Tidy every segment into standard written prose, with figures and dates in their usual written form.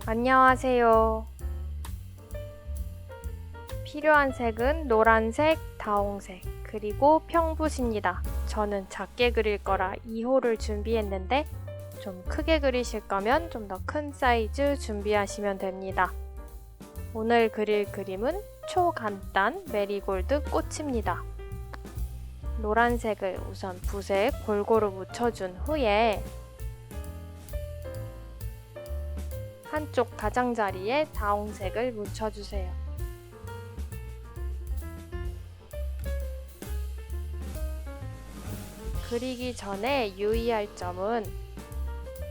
안녕하세요. 필요한 색은 노란색, 다홍색, 그리고 평붓입니다. 저는 작게 그릴 거라 2호를 준비했는데 좀 크게 그리실 거면 좀 더 큰 사이즈 준비하시면 됩니다. 오늘 그릴 그림은 초간단 메리골드 꽃입니다. 노란색을 우선 붓에 골고루 묻혀준 후에 한쪽 가장자리에 다홍색을 묻혀주세요. 그리기 전에 유의할 점은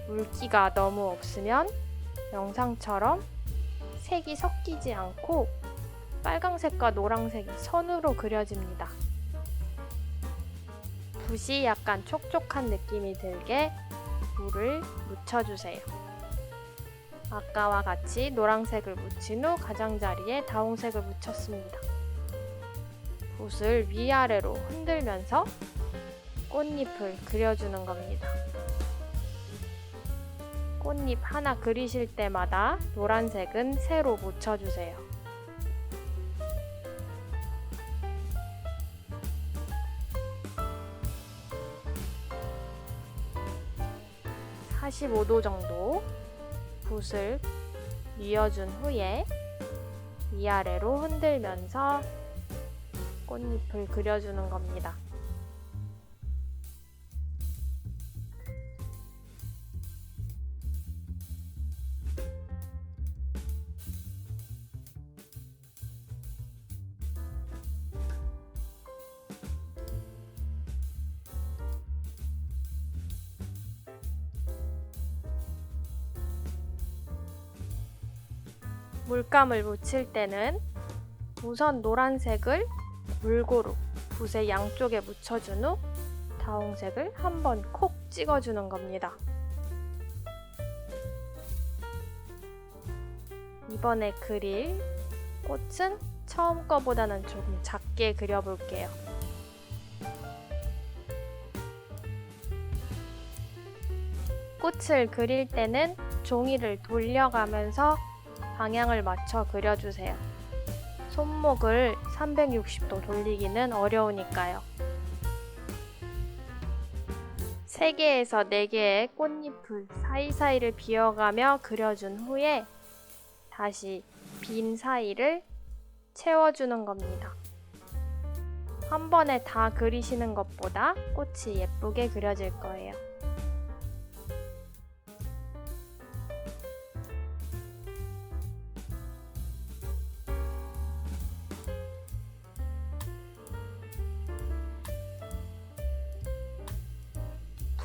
물기가 너무 없으면 영상처럼 색이 섞이지 않고 빨강색과 노란색이 선으로 그려집니다. 붓이 약간 촉촉한 느낌이 들게 물을 묻혀주세요. 아까와 같이 노란색을 묻힌 후 가장자리에 다홍색을 묻혔습니다. 붓을 위아래로 흔들면서 꽃잎을 그려주는 겁니다. 꽃잎 하나 그리실 때마다 노란색은 새로 묻혀주세요. (45도) 정도 붓을 뉘어준 후에 위아래로 흔들면서 꽃잎을 그려주는 겁니다. 물감을 묻힐 때는 우선 노란색을 골고루 붓의 양쪽에 묻혀준 후 다홍색을 한번 콕 찍어주는 겁니다. 이번에 그릴 꽃은 처음 거보다는 조금 작게 그려볼게요. 꽃을 그릴 때는 종이를 돌려가면서 방향을 맞춰 그려주세요. 손목을 360도 돌리기는 어려우니까요. 3개에서 4개의 꽃잎을 사이사이를 비워가며 그려준 후에 다시 빈 사이를 채워주는 겁니다. 한 번에 다 그리시는 것보다 꽃이 예쁘게 그려질 거예요.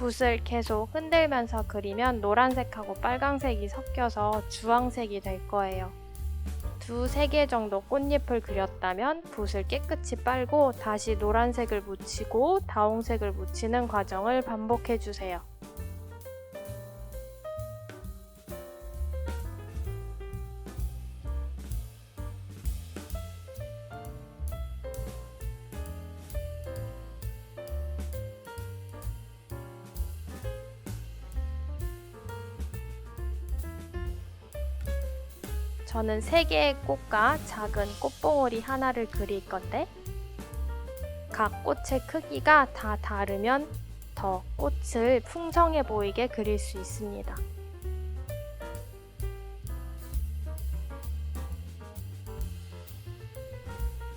붓을 계속 흔들면서 그리면 노란색하고 빨강색이 섞여서 주황색이 될 거예요. 2~3개 정도 꽃잎을 그렸다면 붓을 깨끗이 빨고 다시 노란색을 묻히고 다홍색을 묻히는 과정을 반복해 주세요. 저는 3개의 꽃과 작은 꽃봉오리 하나를 그릴 건데 각 꽃의 크기가 다 다르면 더 꽃을 풍성해 보이게 그릴 수 있습니다.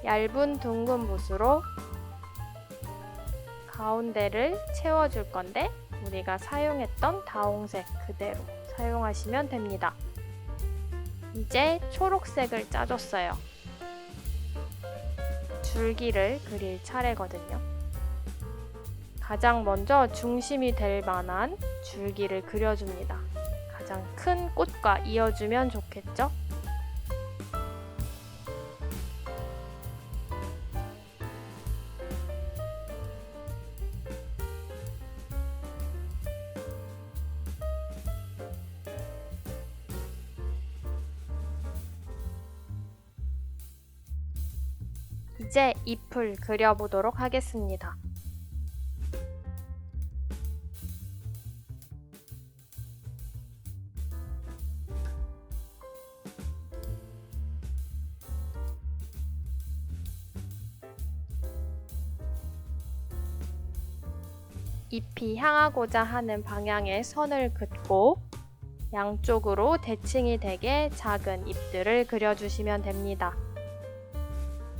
얇은 둥근 붓으로 가운데를 채워줄 건데 우리가 사용했던 다홍색 그대로 사용하시면 됩니다. 이제 초록색을 짜줬어요. 줄기를 그릴 차례거든요. 가장 먼저 중심이 될 만한 줄기를 그려줍니다. 가장 큰 꽃과 이어주면 좋겠죠? 이제 잎을 그려보도록 하겠습니다. 잎이 향하고자 하는 방향의 선을 긋고 양쪽으로 대칭이 되게 작은 잎들을 그려주시면 됩니다.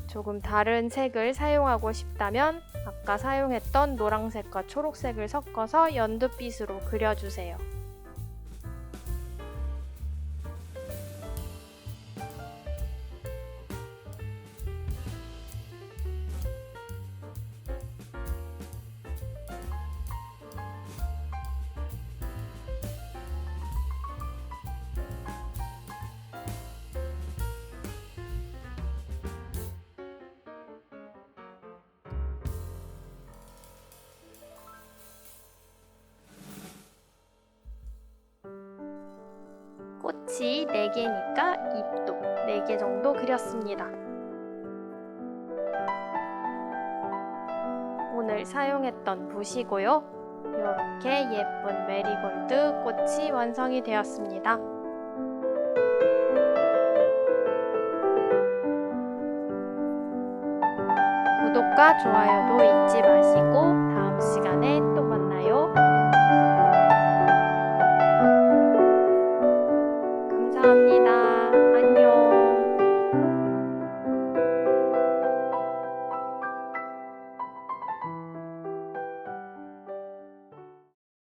조금 다른 색을 사용하고 싶다면 아까 사용했던 노란색과 초록색을 섞어서 연두빛으로 그려주세요. 꽃이 4개니까 잎도 4개 정도 그렸습니다. 오늘 사용했던 붓이고요. 이렇게 예쁜 메리골드 꽃이 완성이 되었습니다. 구독과 좋아요도 잊지 마시고 다음 시간에